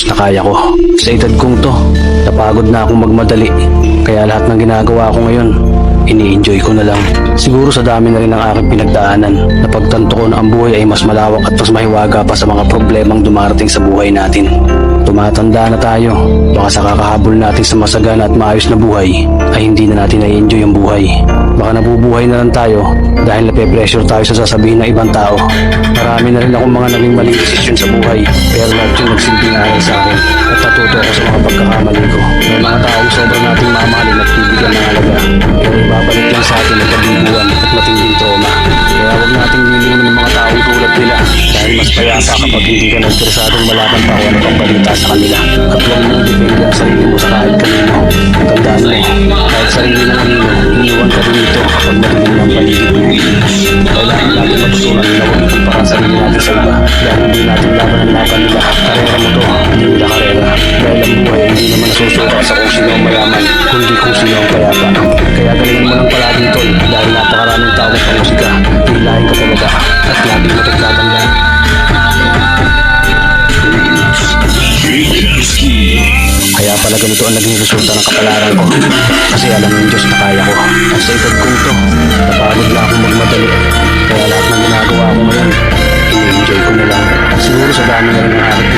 na kaya ko. Sa edad kong to, napagod na akong magmadali. Kaya lahat ng ginagawa ko ngayon, ini-enjoy ko na lang. Siguro sa dami na rin ng aking pinagdaanan, napagtanto ko na ang buhay ay mas malawak at mas mahiwaga pa sa mga problemang dumarating sa buhay natin. Tumatanda na tayo, baka sa kakahabol natin sa masagana at maayos na buhay, ay hindi na natin na-enjoy ang buhay. Baka nabubuhay na lang tayo dahil nape-pressure tayo sa sasabihin ng ibang tao. Marami na rin akong mga naging maling desisyon sa buhay, pero lahat yung nagsilbing aral sa akin at natuto ako sa mga pagkakamali ko. May mga taong sobrang nating mamahalin at bibigyan ng halaga, pero ibabalik lang sa atin ang kabibuan at matinding trauma. Kaya huwag nating lilingon ng mga taong tulad nila dahil mas payapa kapag hindi ka nagpresadong malaman pa kung ano pang balita sa kanila. At huwag mong depende ang sarili mo sa kahit kanino. Tandaan mo, kahit sarili mo kanino, iniwan ka rin ito kapag madilim ng paligid mo. Kailangan natin matutunan na huwag ikumpara sarili natin sa iba dahil hindi natin laban ang laban nila. Karera mo to, hindi nila karera. Dahil ang buhay hindi naman nasusukat sa kung sino ang mayaman, kundi kung sino ang payapa. Kaya galingan mo lang palagi tol dahil napakaraming tao sa musika. Hilahin ka talaga at lagi mo tatandaan. Kaya pala ganito ang naging resulta ng kapalaran ko. Kasi alam ng Diyos na kaya ko. At sa edad kong to, napagod na akong magmadali. Kaya lahat ng ginagawa ko ngayon, ini-enjoy ko na lang. At siguro sa dami na rin ng aking